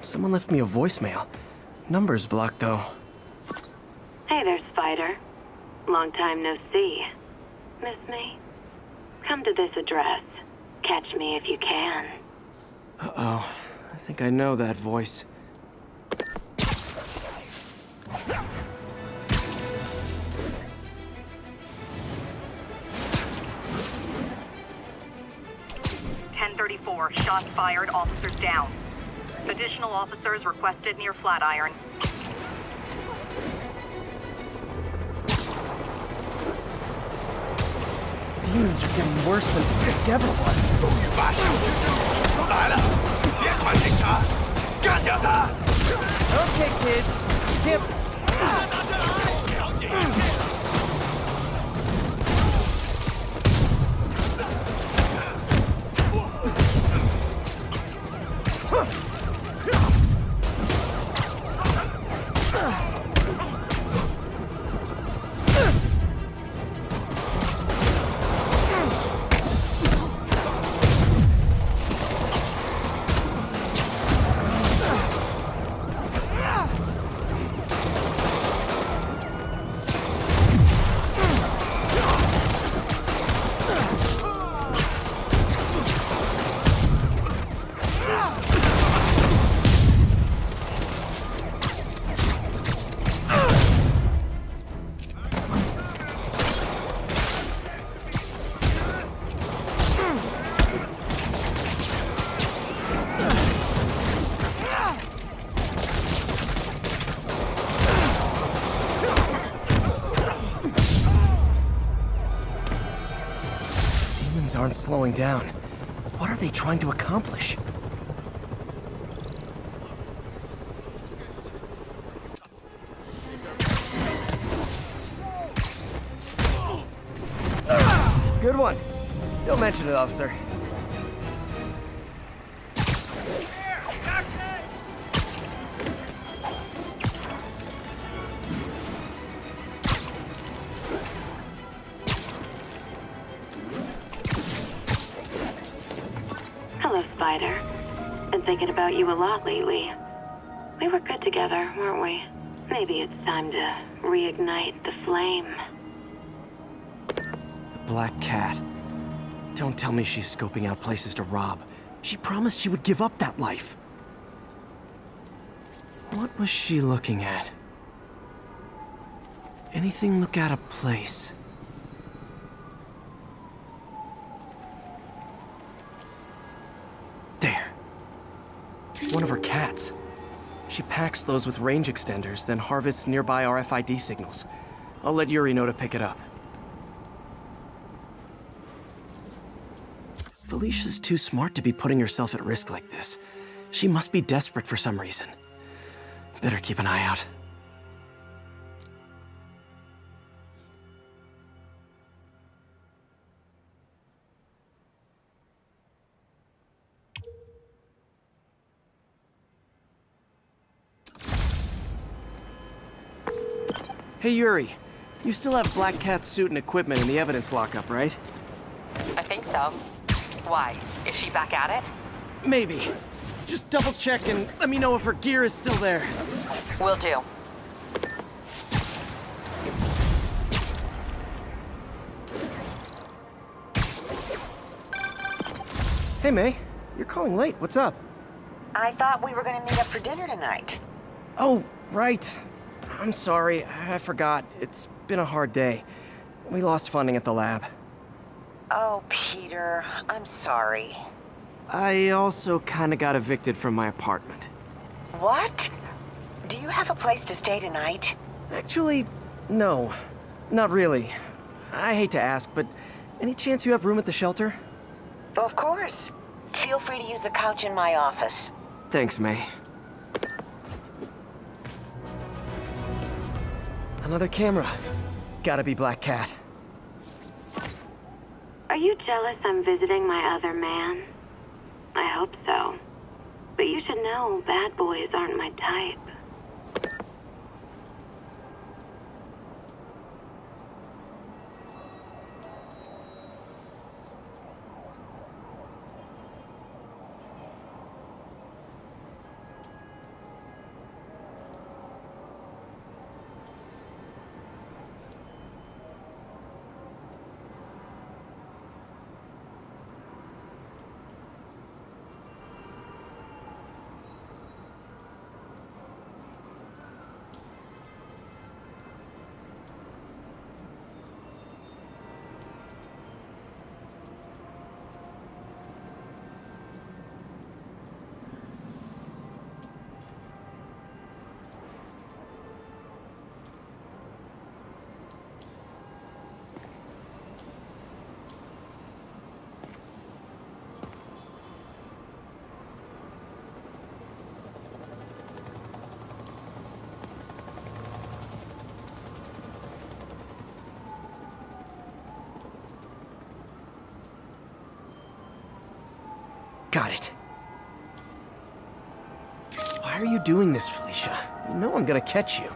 Someone left me a voicemail. Number's blocked, though. Hey there, Spider. Long time no see. Miss me? Come to this address. Catch me if you can. Uh-oh. I think I know that voice. Shots fired, officers down. Additional officers requested near Flatiron. Demons are getting worse than Fisk ever was. 终于把救兵都来了，别管警察，干掉他！ Okay, kids. Can't... 了解一切。 Aren't slowing down. What are they trying to accomplish? Good one. Don't mention it, officer. Hello, Spider. Been thinking about you a lot lately. We were good together, weren't we? Maybe it's time to reignite the flame. The Black Cat. Don't tell me she's scoping out places to rob. She promised she would give up that life. What was she looking at? Anything look out of place? There. One of her cats. She packs those with range extenders, then harvests nearby RFID signals. I'll let Yuri know to pick it up. Felicia's too smart to be putting herself at risk like this. She must be desperate for some reason. Better keep an eye out. Hey, Yuri. You still have Black Cat's suit and equipment in the evidence lockup, right? I think so. Why? Is she back at it? Maybe. Just double check and let me know if her gear is still there. Will do. Hey, May. You're calling late. What's up? I thought we were gonna meet up for dinner tonight. Oh, right. I'm sorry. I forgot. It's been a hard day. We lost funding at the lab. Oh, Peter, I'm sorry. I also kinda got evicted from my apartment. What? Do you have a place to stay tonight? Actually, no. Not really. I hate to ask, but any chance you have room at the shelter? Of course. Feel free to use the couch in my office. Thanks, May. Another camera. Gotta be Black Cat. Are you jealous I'm visiting my other man? I hope so. But you should know bad boys aren't my type. Got it. Why are you doing this, Felicia? You know I'm gonna catch you.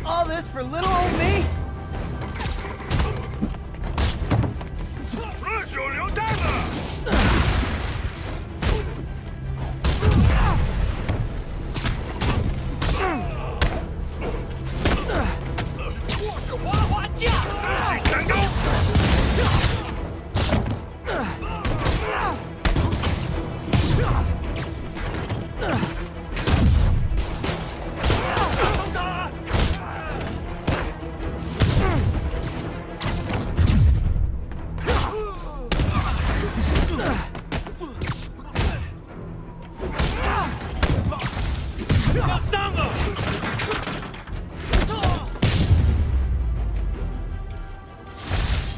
All this for little old me? 热血流弹了！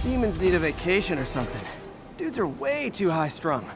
Demons need a vacation or something. Dudes are way too high-strung.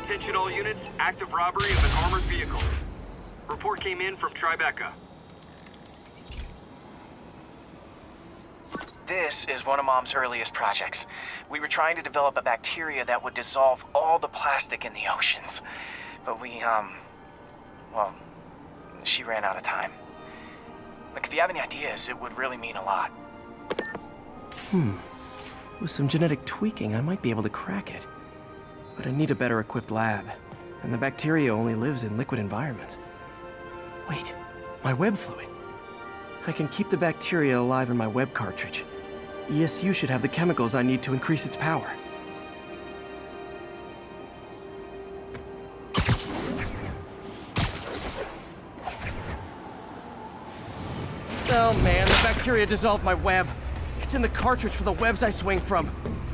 Attention all units, active robbery of an armored vehicle. Report came in from Tribeca. This is one of Mom's earliest projects. We were trying to develop a bacteria that would dissolve all the plastic in the oceans. But well, she ran out of time. Look, if you have any ideas, it would really mean a lot. With some genetic tweaking, I might be able to crack it. But I need a better equipped lab, and the bacteria only lives in liquid environments. Wait, my web fluid. I can keep the bacteria alive in my web cartridge. ESU should have the chemicals I need to increase its power. Oh man, the bacteria dissolved my web. It's in the cartridge for the webs I swing from.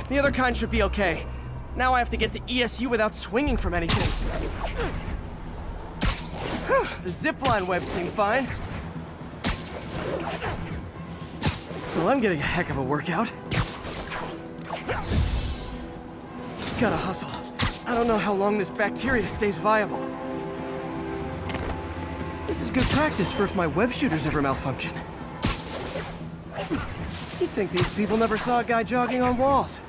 The other kind should be okay. Now I have to get to ESU without swinging from anything. The zipline webs seem fine. Well, I'm getting a heck of a workout. Gotta hustle. I don't know how long this bacteria stays viable. This is good practice for if my web shooters ever malfunction. You'd think these people never saw a guy jogging on walls.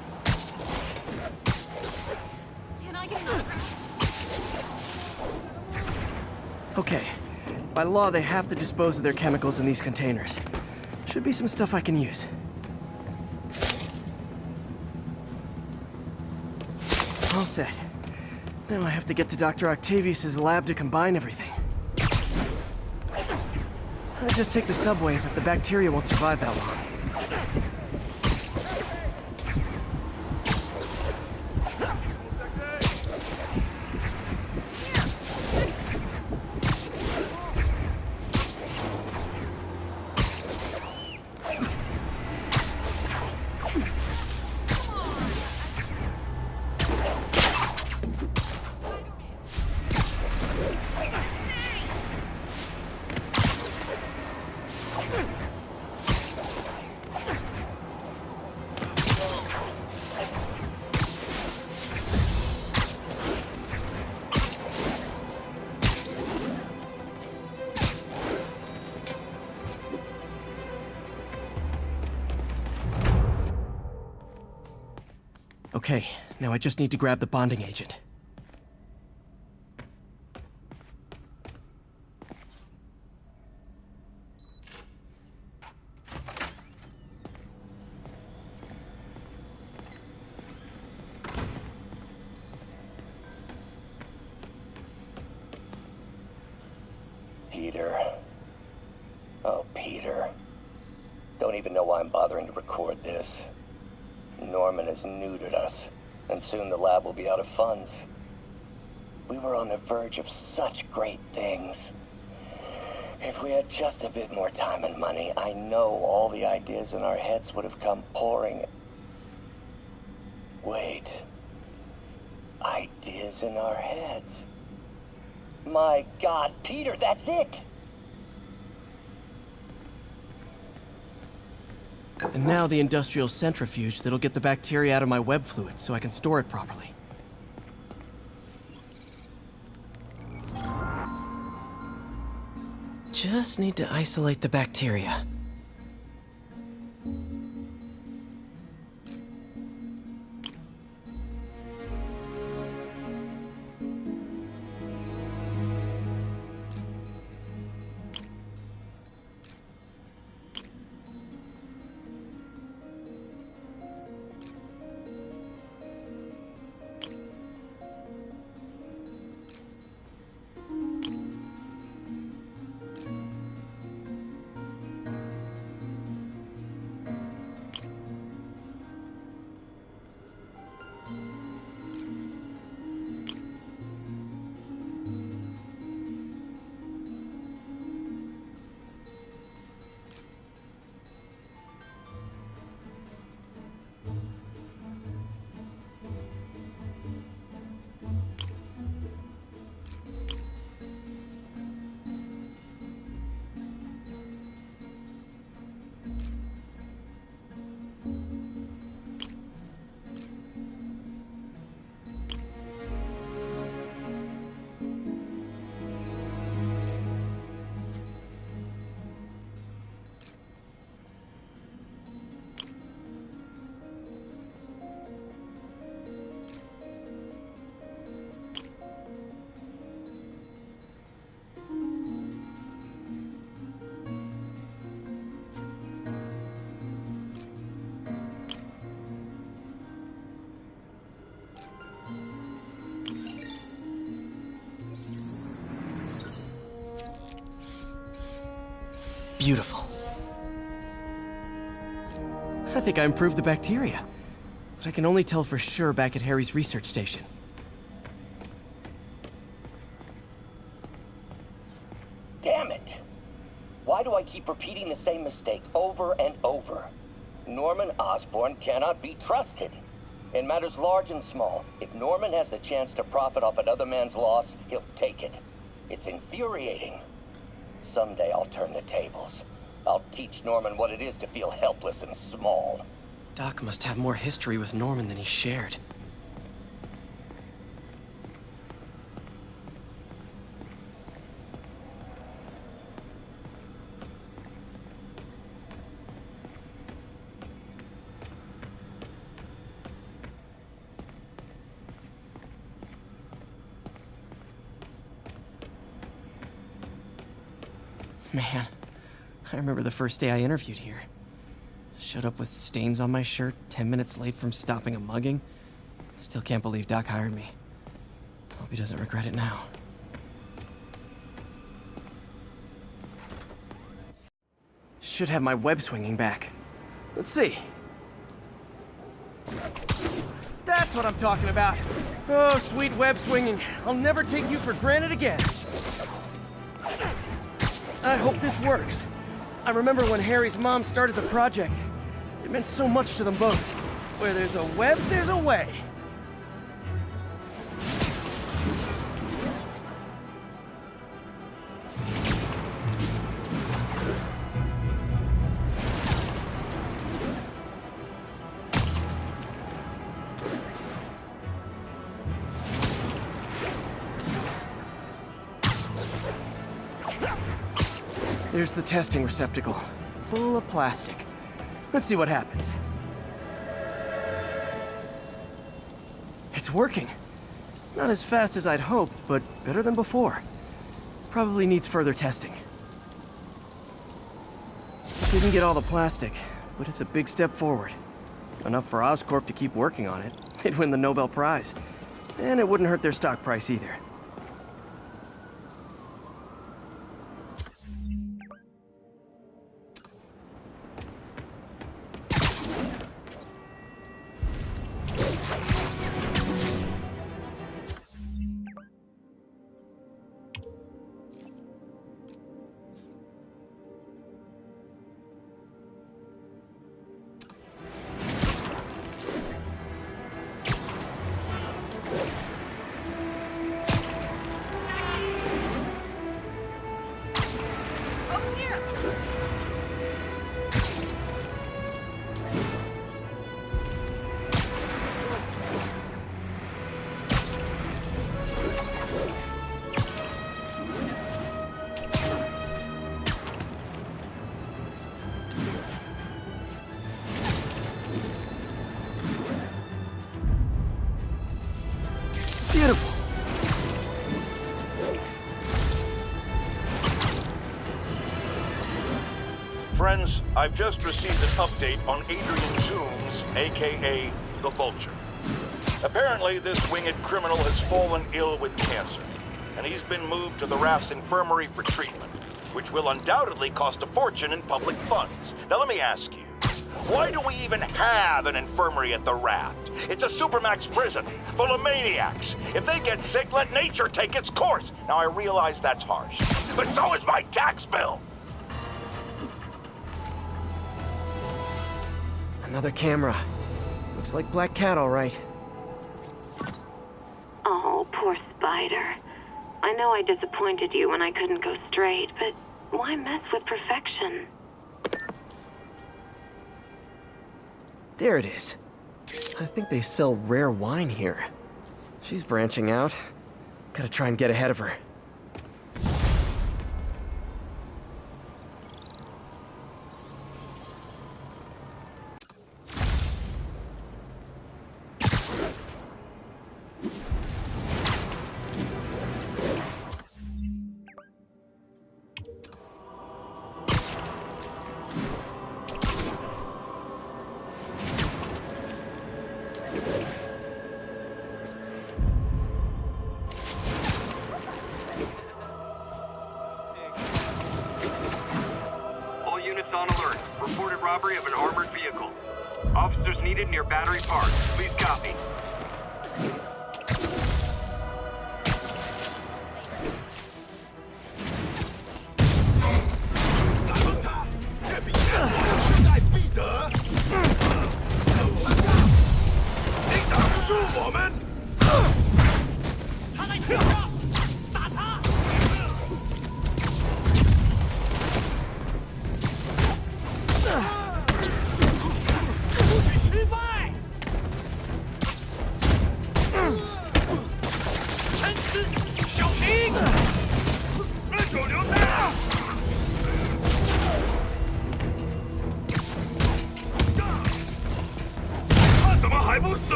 Okay. By law, they have to dispose of their chemicals in these containers. Should be some stuff I can use. All set. Now I have to get to Dr. Octavius's lab to combine everything. I'll just take the subway, but the bacteria won't survive that long. Okay, now I just need to grab the bonding agent. Peter. Oh, Peter. Don't even know why I'm bothering to record this. Norman has neutered us, and soon the lab will be out of funds. We were on the verge of such great things. If we had just a bit more time and money, I know all the ideas in our heads would have come pouring. Wait. Ideas in our heads? My God, Peter, that's it! And now the industrial centrifuge that'll get the bacteria out of my web fluid so I can store it properly. Just need to isolate the bacteria. Beautiful. I think I improved the bacteria, but I can only tell for sure back at Harry's research station. Damn it! Why do I keep repeating the same mistake over and over? Norman Osborn cannot be trusted. In matters large and small, if Norman has the chance to profit off another man's loss, he'll take it. It's infuriating. Someday I'll turn the tables. I'll teach Norman what it is to feel helpless and small. Doc must have more history with Norman than he shared. Man, I remember the first day I interviewed here. Showed up with stains on my shirt, 10 minutes late from stopping a mugging. Still can't believe Doc hired me. Hope he doesn't regret it now. Should have my web swinging back. Let's see. That's what I'm talking about. Oh, sweet web swinging. I'll never take you for granted again. I hope this works. I remember when Harry's mom started the project. It meant so much to them both. Where there's a web, there's a way. There's the testing receptacle, full of plastic. Let's see what happens. It's working. Not as fast as I'd hoped, but better than before. Probably needs further testing. Didn't get all the plastic, but it's a big step forward. Enough for Oscorp to keep working on it. They'd win the Nobel Prize. And it wouldn't hurt their stock price either. Beautiful. Friends, I've just received an update on Adrian Toombs, aka the Vulture. Apparently, this winged criminal has fallen ill with cancer, and he's been moved to the Raft's infirmary for treatment, which will undoubtedly cost a fortune in public funds. Now let me ask you, why do we even have an infirmary at the Raft? It's a supermax prison, full of maniacs. If they get sick, let nature take its course. Now I realize that's harsh, but so is my tax bill. Another camera. Looks like Black Cat, all right. Oh, poor Spider. I know I disappointed you when I couldn't go straight, but why mess with perfection? There it is. I think they sell rare wine here. She's branching out. Gotta try and get ahead of her. needed near Battery Park. Please copy.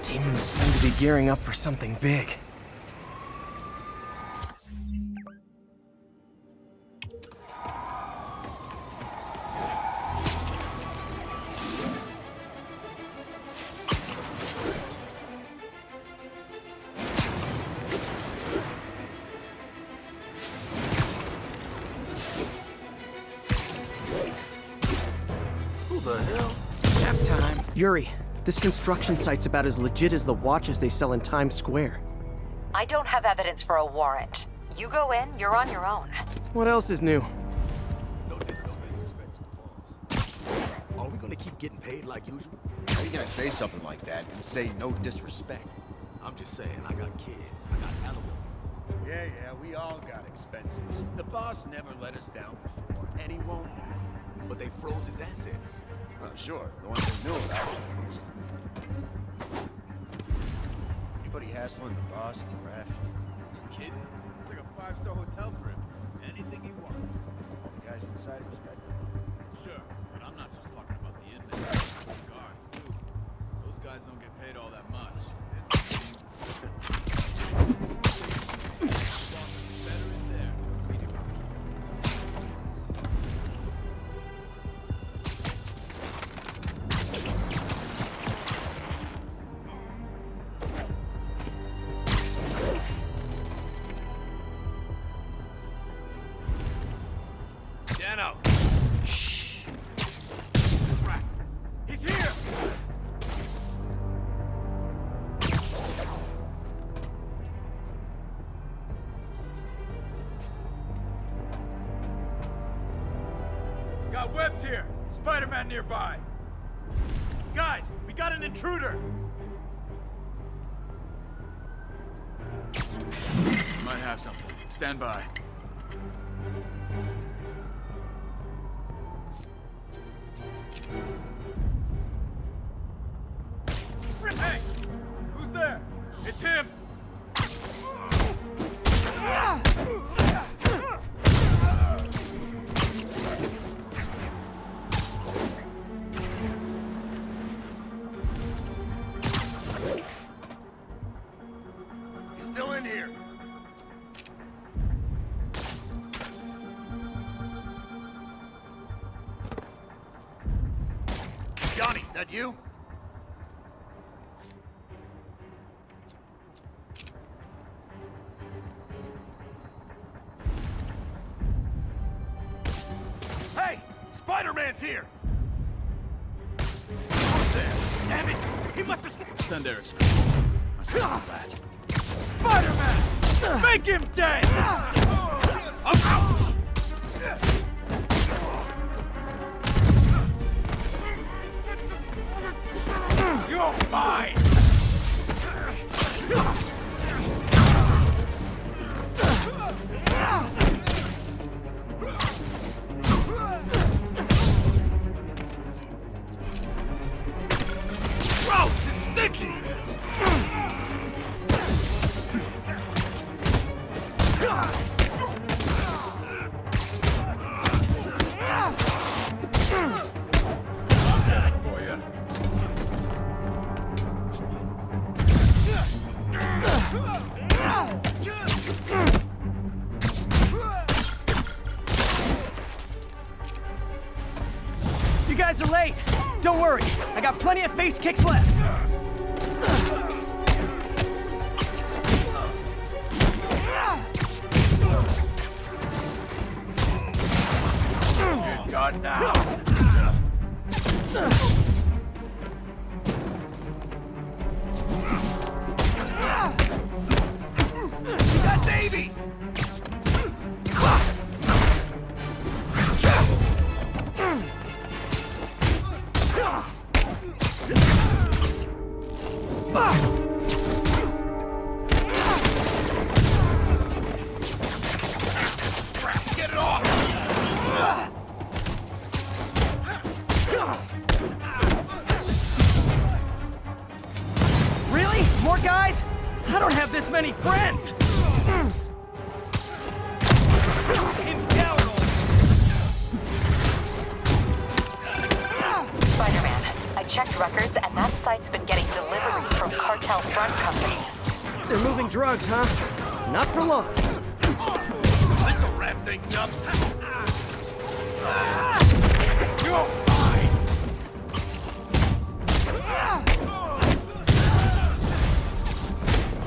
Demons seem to be gearing up for something big. Who the hell? Nap time. Yuri, this construction site's about as legit as the watches they sell in Times Square. I don't have evidence for a warrant. You go in, you're on your own. What else is new? No disrespect to the boss. Are we gonna keep getting paid like usual? How you gonna say something like that and say no disrespect? I'm just saying, I got kids. I got animals. Yeah, we all got expenses. The boss never let us down before, and he won't now. But they froze his assets. Oh, sure, the ones that knew about it. Anybody hassling the boss at the raft? You kidding? It's like a 5-star hotel for him. Anything he wants. All the guys inside respect him. Sure, but I'm not just talking about the inmates. The guards, too. Those guys don't get paid all that much. Better is there. Dano! Shh! Right. He's here! Got webs here! Spider-Man nearby! Guys, we got an intruder! Might have something. Stand by. Hey! Who's there? It's him! He's still in here. Johnny, that you? Hey! Spider-Man's here! Who's there? Damn it! He must have... Send Eric straight. Must have been that. Spider-Man! Make him dead! I'm out! You're mine! guys are late. Don't worry, I got plenty of face kicks left. You're done now. You got Davey! Get it off! Really? More guys? I don't have this many friends. Spider-Man, I checked records, and that site's been getting deliveries from cartel front companies. They're moving drugs, huh? Not for long. This'll wrap things up. You're fine.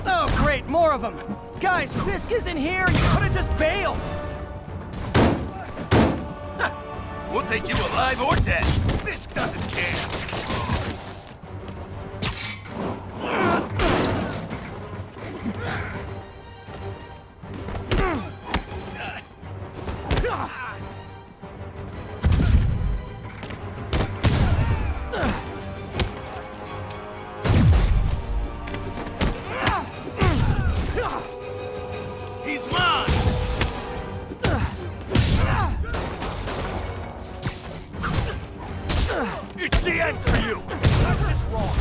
Oh, great, more of them. Guys, Fisk isn't here. You could have just bailed. We'll take you alive or dead. This doesn't care. He's mine! It's the end for you! That's just wrong.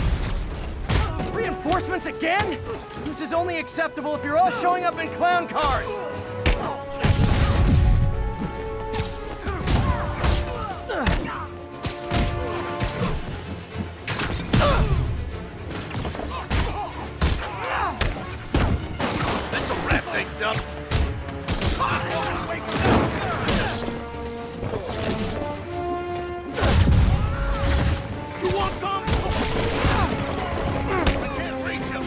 Reinforcements again? This is only acceptable if you're all showing up in clown cars. This'll wrap things up. You want some? I can't reach him.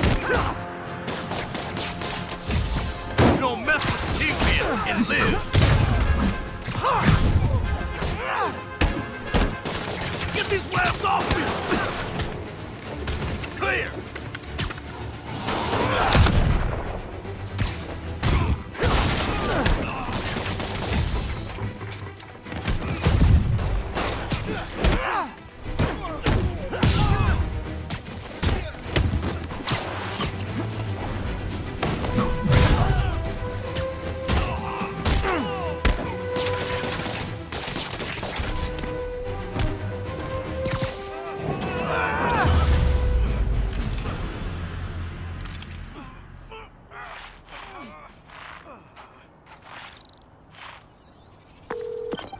You don't mess with Kingpin and live. Get these webs off me! Clear!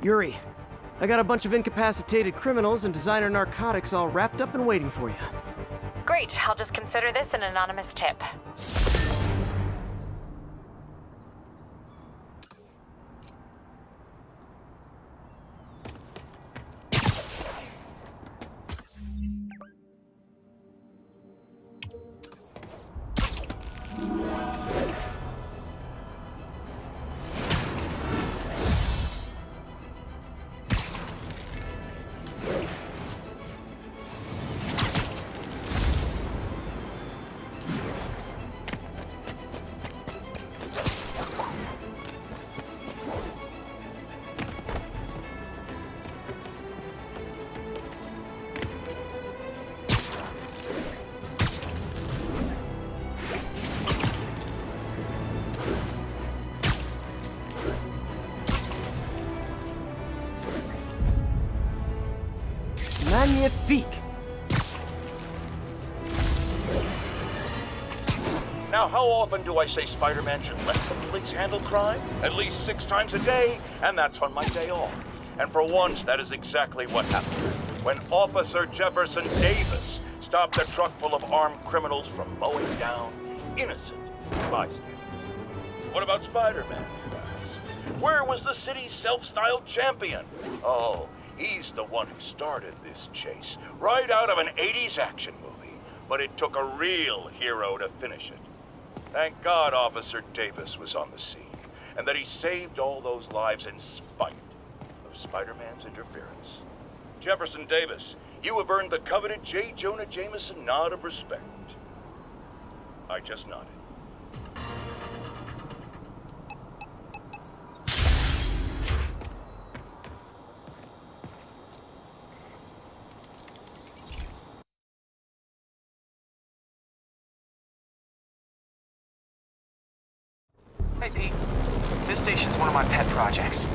Yuri, I got a bunch of incapacitated criminals and designer narcotics all wrapped up and waiting for you. Great, I'll just consider this an anonymous tip. Magnifique! Now, how often do I say Spider-Man should let the police handle crime? At least 6 times a day, and that's on my day off. And for once, that is exactly what happened. When Officer Jefferson Davis stopped a truck full of armed criminals from mowing down innocent bystanders. What about Spider-Man? Where was the city's self-styled champion? Oh, He's the one who started this chase, right out of an 80s action movie. But it took a real hero to finish it. Thank God Officer Davis was on the scene, and that he saved all those lives in spite of Spider-Man's interference. Jefferson Davis, you have earned the coveted J. Jonah Jameson nod of respect. I just nodded. Hey, Pete. This station's one of my pet projects.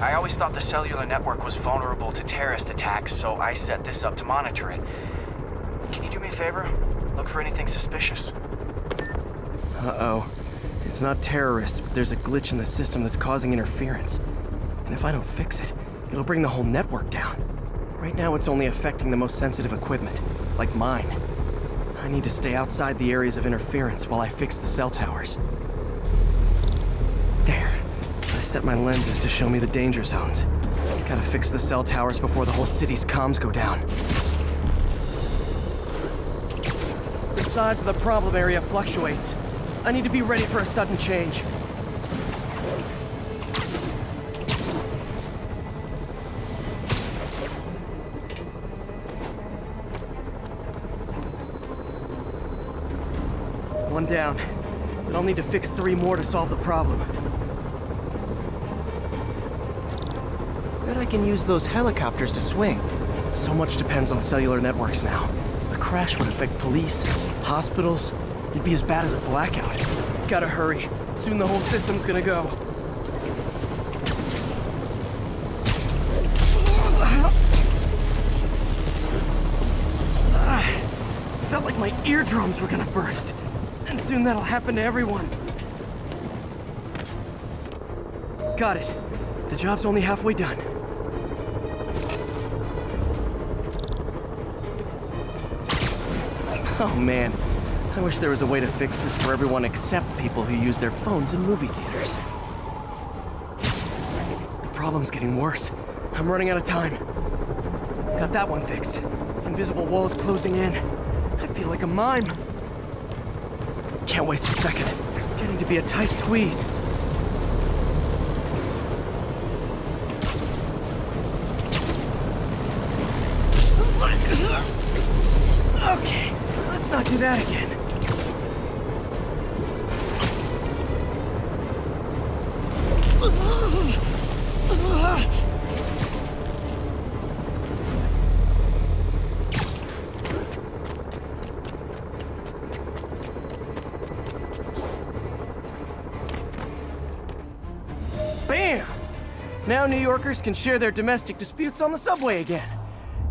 I always thought the cellular network was vulnerable to terrorist attacks, so I set this up to monitor it. Can you do me a favor? Look for anything suspicious. Uh-oh. It's not terrorists, but there's a glitch in the system that's causing interference. And if I don't fix it, it'll bring the whole network down. Right now, it's only affecting the most sensitive equipment, like mine. I need to stay outside the areas of interference while I fix the cell towers. There. I set my lenses to show me the danger zones. Gotta fix the cell towers before the whole city's comms go down. The size of the problem area fluctuates. I need to be ready for a sudden change. One down, but I'll need to fix 3 more to solve the problem. Bet I can use those helicopters to swing. So much depends on cellular networks now. A crash would affect police, hospitals. It'd be as bad as a blackout. Gotta hurry. Soon the whole system's gonna go. Felt like my eardrums were gonna burst. And soon that'll happen to everyone. Got it. The job's only halfway done. Oh man, I wish there was a way to fix this for everyone except people who use their phones in movie theaters. The problem's getting worse. I'm running out of time. Got that one fixed. Invisible walls closing in. I feel like a mime. Can't waste a second. Getting to be a tight squeeze. Okay, let's not do that again. Bam! Now New Yorkers can share their domestic disputes on the subway again.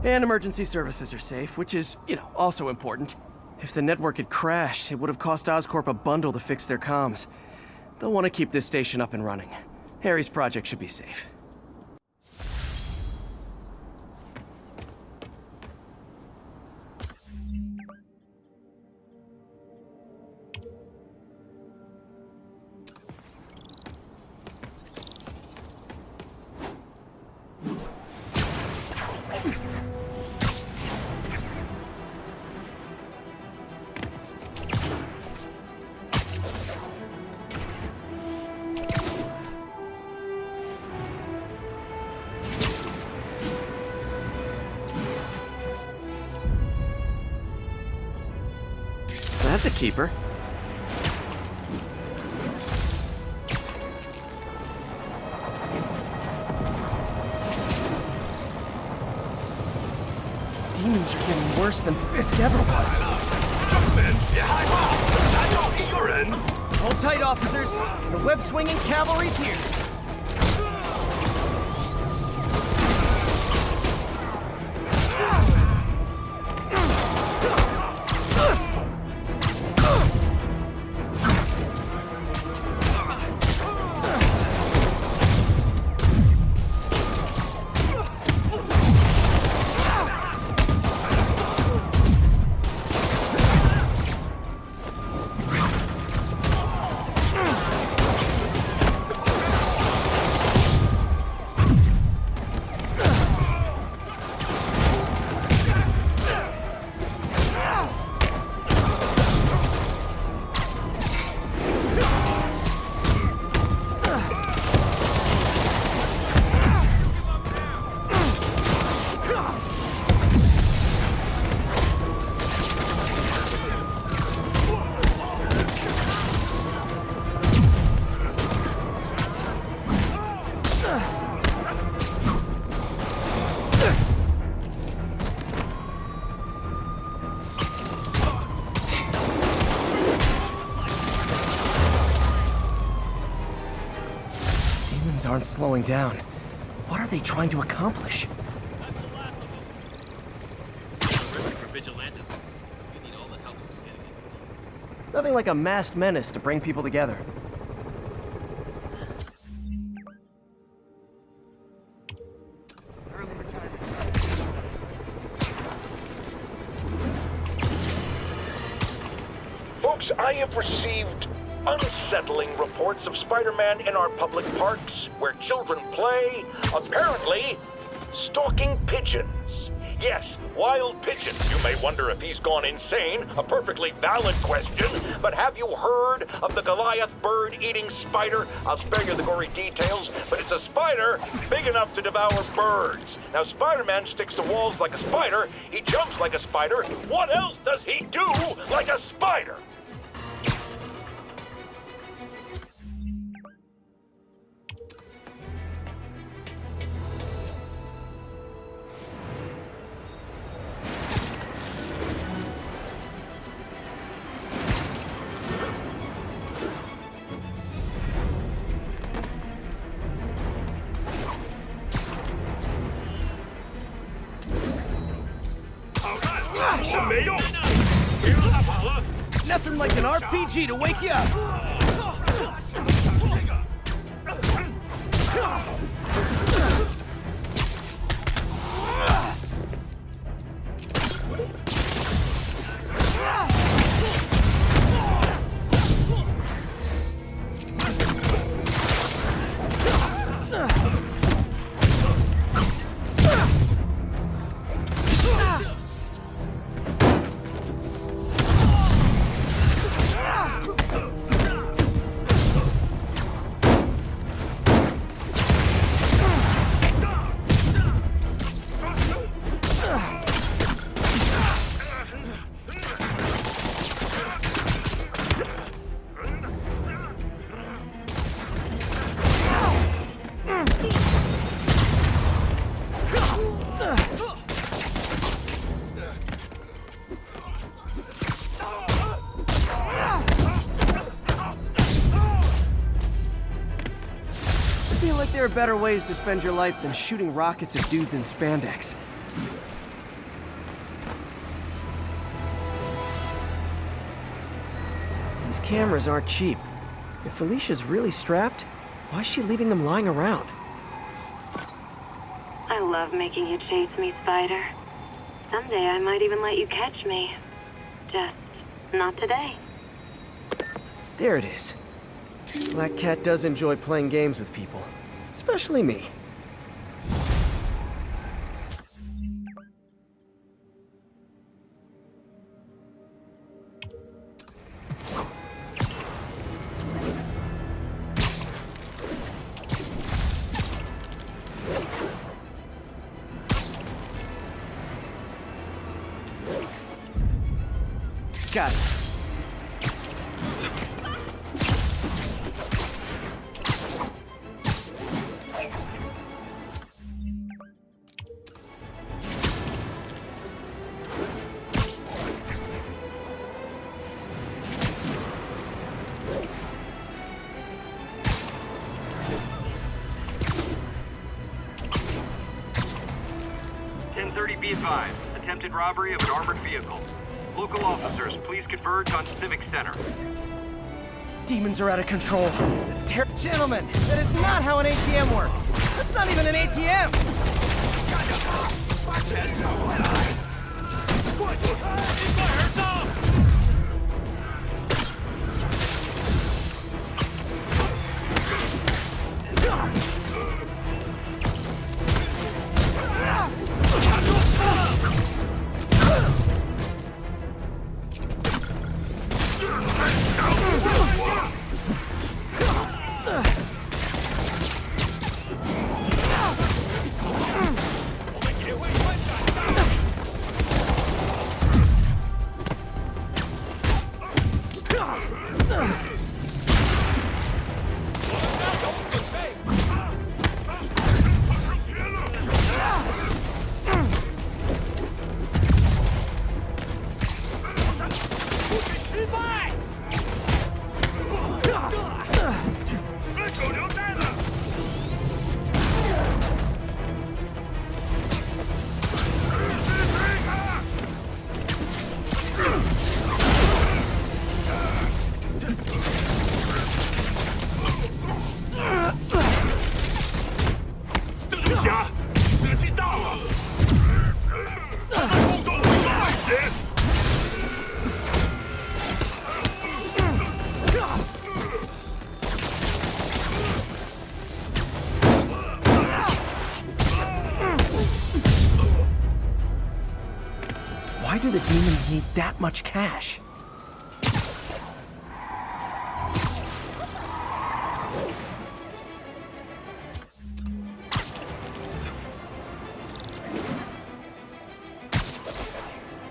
And emergency services are safe, which is, also important. If the network had crashed, it would have cost Oscorp a bundle to fix their comms. They'll want to keep this station up and running. Harry's project should be safe. That's a keeper. Demons are getting worse than Fisk ever was. Hold tight, officers. The web-swinging cavalry's here. Demons aren't slowing down. What are they trying to accomplish? Nothing like a masked menace to bring people together. Folks, I have received unsettling reports of Spider-Man in our public parks, where children play, apparently stalking pigeons. Yes, wild pigeons. You may wonder if he's gone insane, a perfectly valid question, but have you heard of the Goliath bird-eating spider? I'll spare you the gory details, but it's a spider big enough to devour birds. Now, Spider-Man sticks to walls like a spider, he jumps like a spider. What else does he do like a spider? Nothing like an RPG to wake you up! There are better ways to spend your life than shooting rockets at dudes in spandex. These cameras aren't cheap. If Felicia's really strapped, why is she leaving them lying around? I love making you chase me, Spider. Someday I might even let you catch me. Just not today. There it is. Black Cat does enjoy playing games with people. Especially me. Got it. Be advised, attempted robbery of an armored vehicle. Local officers, please converge on Civic Center. Demons are out of control. Gentlemen, that is not how an ATM works. That's not even an ATM! why do the demons need that much cash?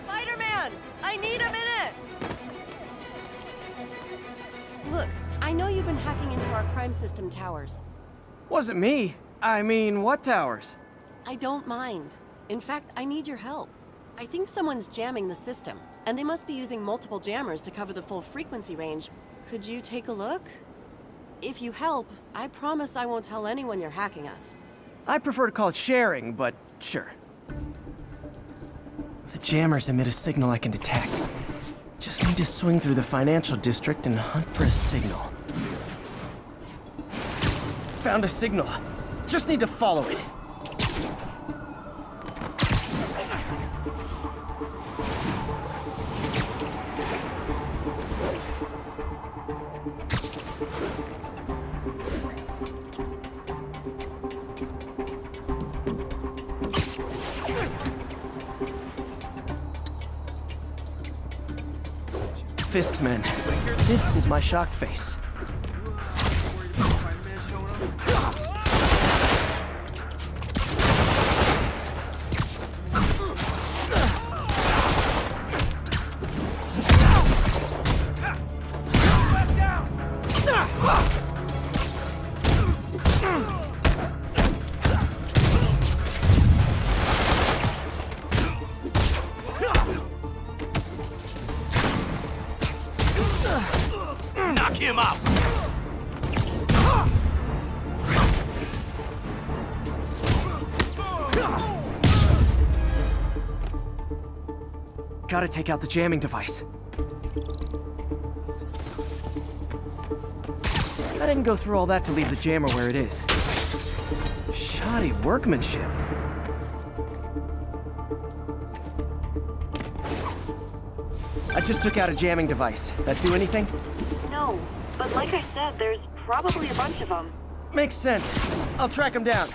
Spider-Man! I need a minute! Look, I know you've been hacking into our crime system towers. Wasn't me. I mean, what towers? I don't mind. In fact, I need your help. I think someone's jamming the system, and they must be using multiple jammers to cover the full frequency range. Could you take a look? If you help, I promise I won't tell anyone you're hacking us. I prefer to call it sharing, but sure. The jammers emit a signal I can detect. Just need to swing through the financial district and hunt for a signal. Found a signal. Just need to follow it. Fisk's men. This is my shocked face. Knock him out! Gotta take out the jamming device. I didn't go through all that to leave the jammer where it is. Shoddy workmanship. I just took out a jamming device. That do anything? No, but like I said, there's probably a bunch of them. Makes sense. I'll track him down.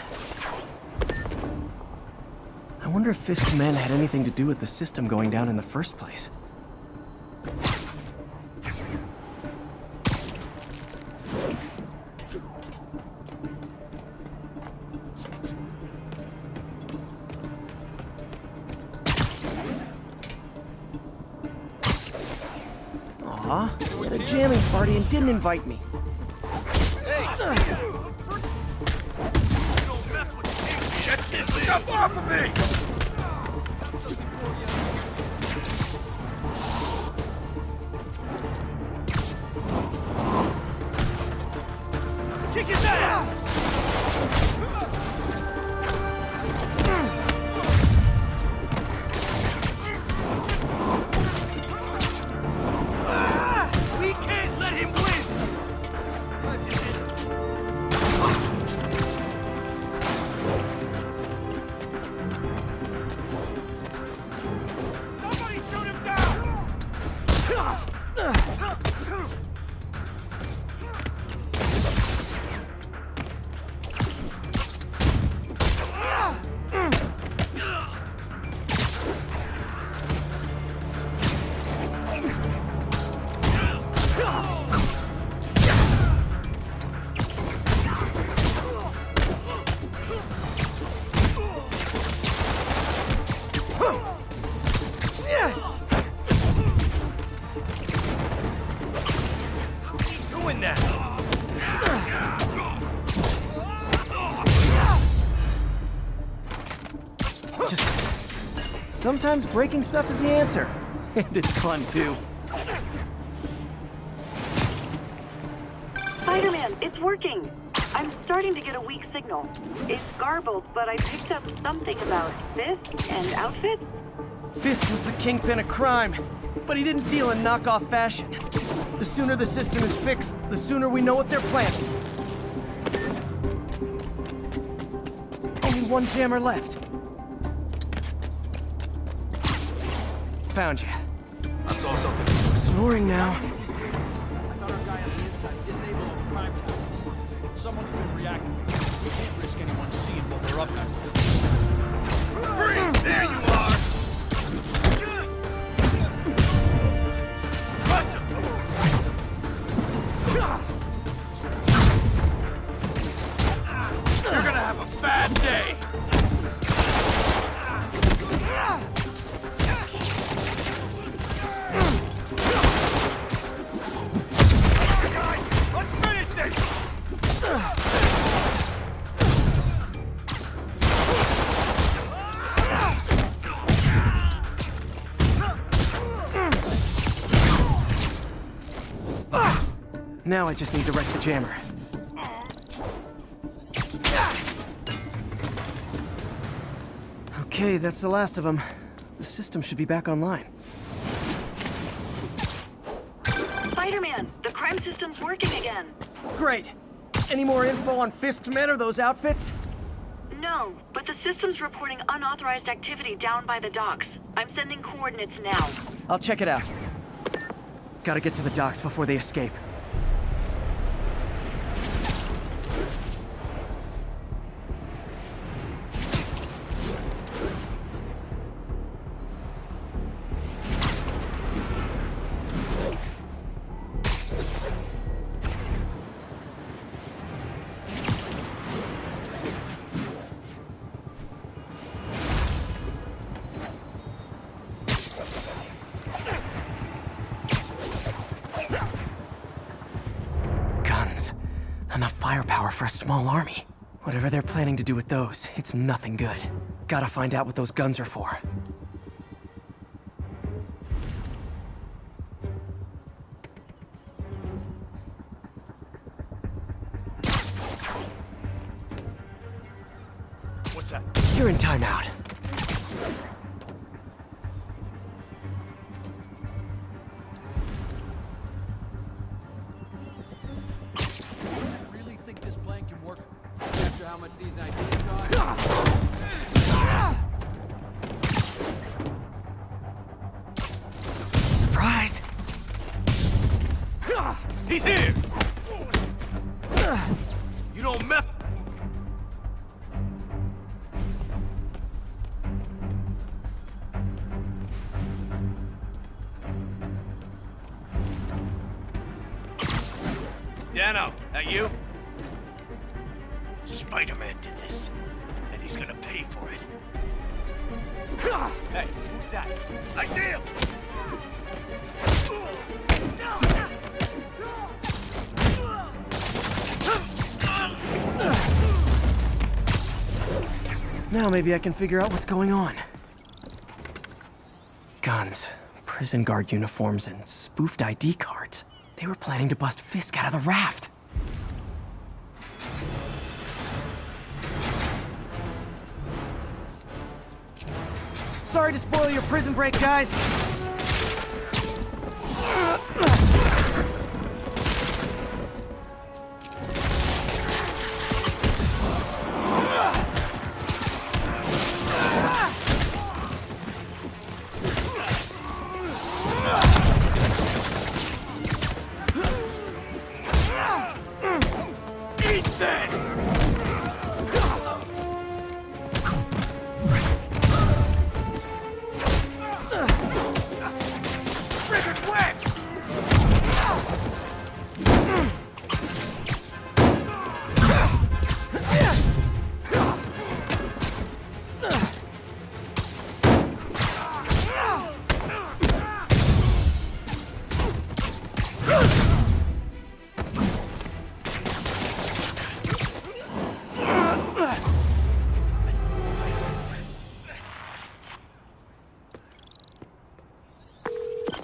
I wonder if Fisk's men had anything to do with the system going down in the first place. Aw, we had a jamming party and didn't invite me. Jump off of me! Kick his ass! We can't let him win! Sometimes breaking stuff is the answer. And it's fun, too. Spider-Man, it's working. I'm starting to get a weak signal. It's garbled, but I picked up something about Fisk and outfits. Fisk was the kingpin of crime, but he didn't deal in knockoff fashion. The sooner the system is fixed, the sooner we know what they're planning. Only one jammer left. Found you. I saw something. Snoring now. I thought our guy on the inside disabled a crime tower. Someone's been reacting. We can't risk anyone seeing what we're up to. Free! There you are! that day! Let's finish this! Now I just need to wreck the jammer. Okay, that's the last of them. The system should be back online. Spider-Man, the crime system's working again. Great! Any more info on Fisk's men or those outfits? No, but the system's reporting unauthorized activity down by the docks. I'm sending coordinates now. I'll check it out. Gotta get to the docks before they escape. Enough firepower for a small army. Whatever they're planning to do with those, it's nothing good. Gotta find out what those guns are for. What's that? You're in timeout. How much these ideas cost? Surprise! He's here! You don't mess... Dano, that you? Spider-Man did this, and he's gonna pay for it. Hey, who's that? I see him! Now maybe I can figure out what's going on. Guns, prison guard uniforms, and spoofed ID cards. They were planning to bust Fisk out of the raft. Sorry to spoil your prison break, guys. Eat that!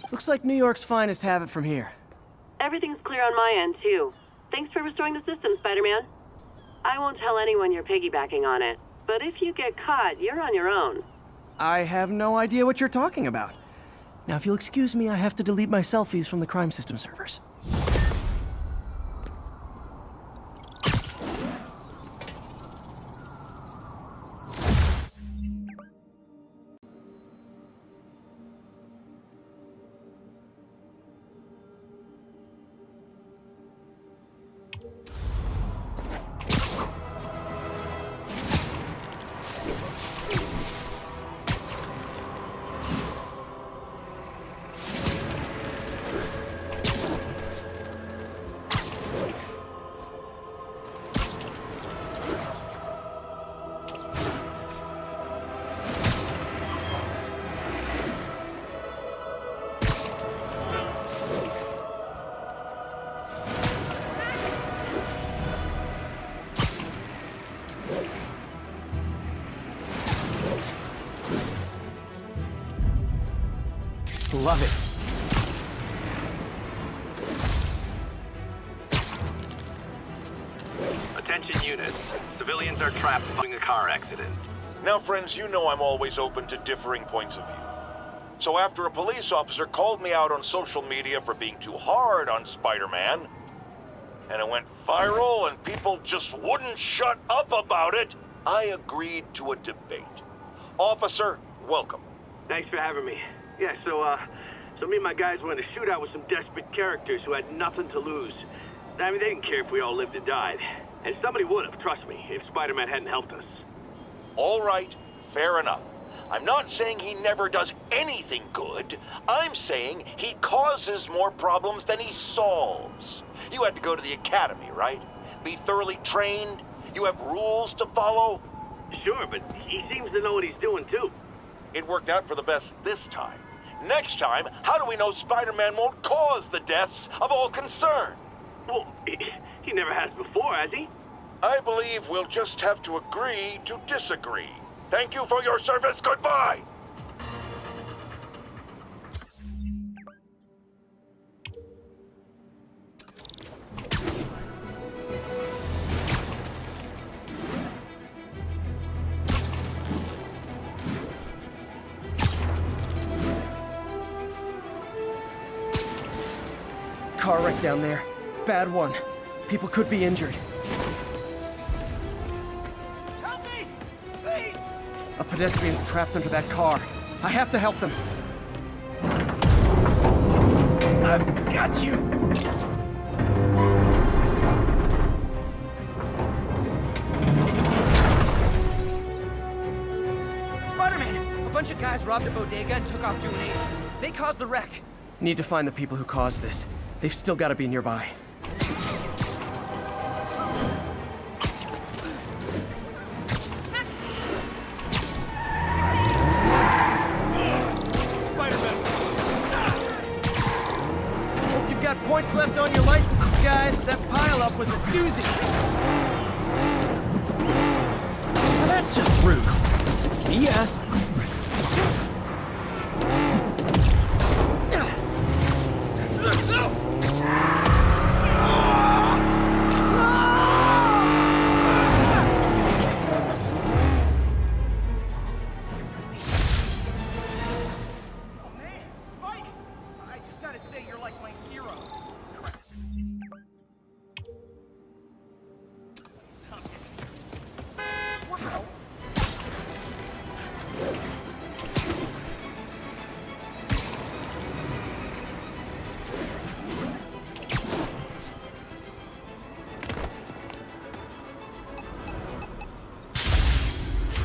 Looks like New York's finest have it from here. Everything's clear on my end, too. Thanks for restoring the system, Spider-Man. I won't tell anyone you're piggybacking on it, but if you get caught, you're on your own. I have no idea what you're talking about. Now, if you'll excuse me, I have to delete my selfies from the crime system servers. Love it. Attention units. Civilians are trapped following a car accident. Now, friends, you know I'm always open to differing points of view. So after a police officer called me out on social media for being too hard on Spider-Man, and it went viral and people just wouldn't shut up about it, I agreed to a debate. Officer, welcome. Thanks for having me. Yeah, so me and my guys went in a shootout with some desperate characters who had nothing to lose. I mean, they didn't care if we all lived or died. And somebody would have, trust me, if Spider-Man hadn't helped us. All right, fair enough. I'm not saying he never does anything good. I'm saying he causes more problems than he solves. You had to go to the academy, right? Be thoroughly trained? You have rules to follow? Sure, but he seems to know what he's doing, too. It worked out for the best this time. Next time, how do we know Spider-Man won't cause the deaths of all concerned? Well, he never has before, has he? I believe we'll just have to agree to disagree. Thank you for your service. Goodbye! Car wreck down there. Bad one. People could be injured. Help me! Please! A pedestrian's trapped under that car. I have to help them. I've got you! Spider-Man! A bunch of guys robbed a bodega and took off doing aid. They caused the wreck. Need to find the people who caused this. They've still got to be nearby. Hope you've got points left on your licenses, guys. That pile-up was a doozy. Now that's just rude. Yeah.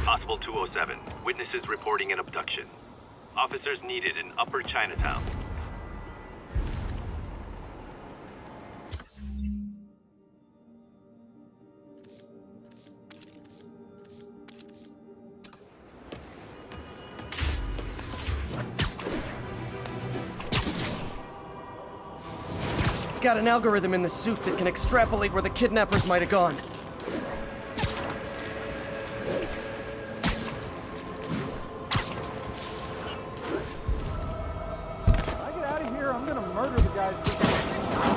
Possible 207. Witnesses reporting an abduction. Officers needed in Upper Chinatown. Got an algorithm in the suit that can extrapolate where the kidnappers might have gone.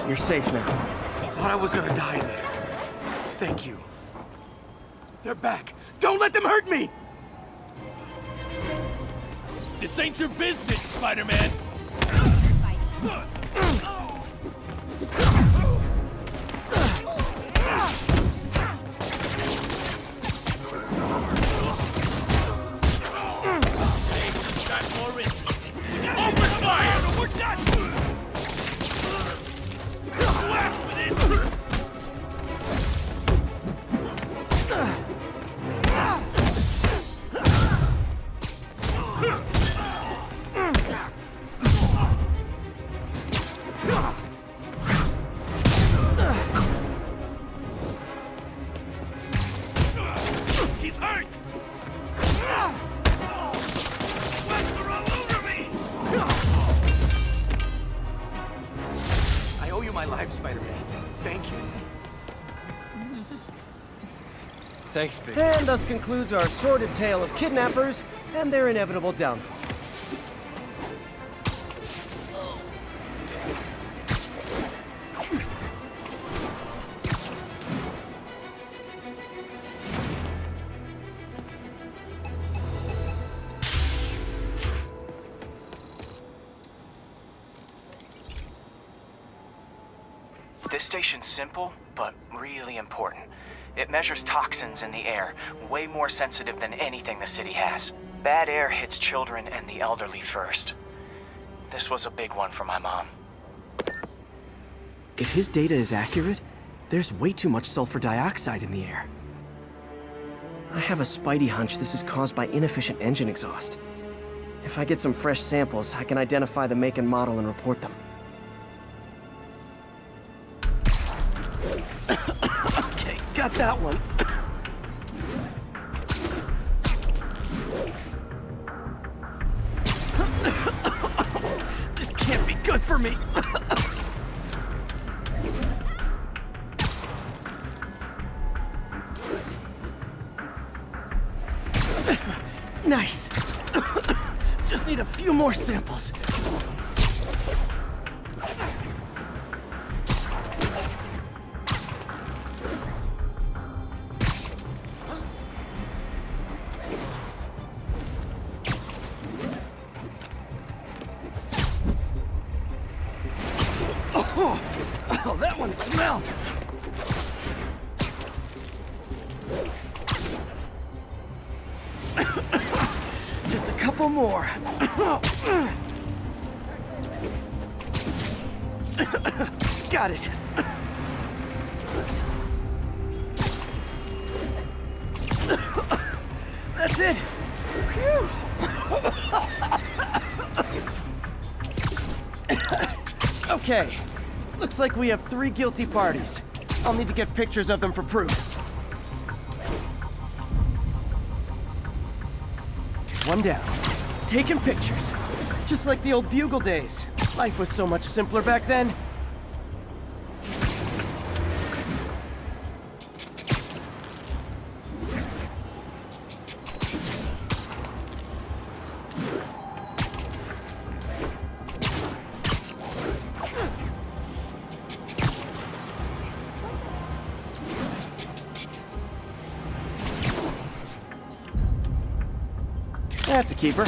You're safe now. I thought I was gonna die in there. Thank you. They're back. Don't let them hurt me! This ain't your business, Spider-Man! Open fire! We're done! He's hurt! Weapons are all over me! I owe you my life, Spider-Man. Thank you. Thanks, Big. And thus concludes our sordid tale of kidnappers and their inevitable downfall. This station's simple, but really important. It measures toxins in the air, way more sensitive than anything the city has. Bad air hits children and the elderly first. This was a big one for my mom. If his data is accurate, there's way too much sulfur dioxide in the air. I have a Spidey hunch this is caused by inefficient engine exhaust. If I get some fresh samples, I can identify the make and model and report them. Okay, got that one. This can't be good for me. Nice. Just need a few more samples. Oh, that one smelled. Just a couple more. Got it. That's it. Phew. Okay. Looks like we have 3 guilty parties. I'll need to get pictures of them for proof. One down. Taking pictures. Just like the old Bugle days. Life was so much simpler back then. That's a keeper.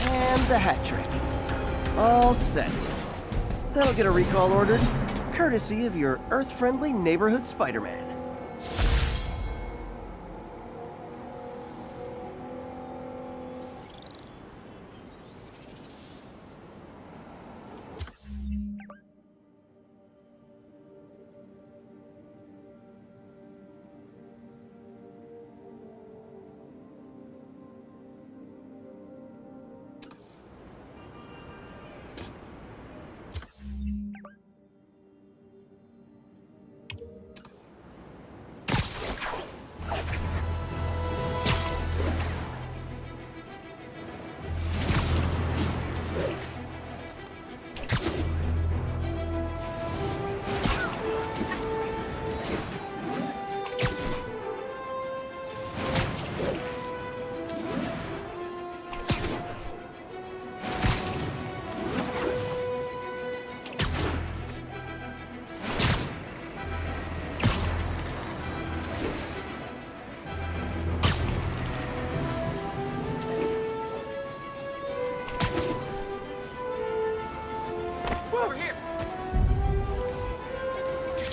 And the hat trick. All set. That'll get a recall ordered, courtesy of your Earth-friendly neighborhood Spider-Man.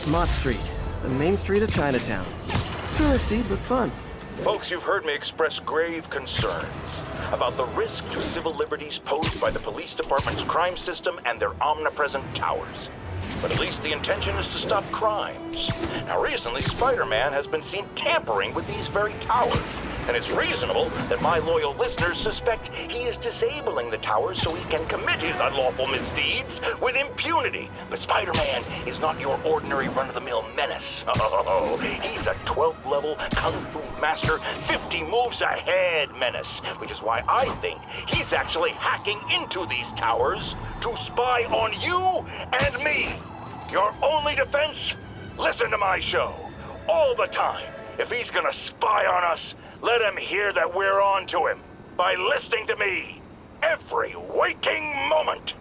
Mott Street, the main street of Chinatown. Touristy, but fun. Folks, you've heard me express grave concerns about the risk to civil liberties posed by the police department's crime system and their omnipresent towers. But at least the intention is to stop crimes. Now, recently, Spider-Man has been seen tampering with these very towers. And it's reasonable that my loyal listeners suspect he is disabling the towers so he can commit his unlawful misdeeds with impunity. But Spider-Man is not your ordinary run-of-the-mill menace. Oh, he's a 12th level Kung Fu master, 50 moves ahead menace, which is why I think he's actually hacking into these towers to spy on you and me. Your only defense? Listen to my show. all the time. If he's gonna spy on us, let him hear that we're on to him by listening to me every waking moment.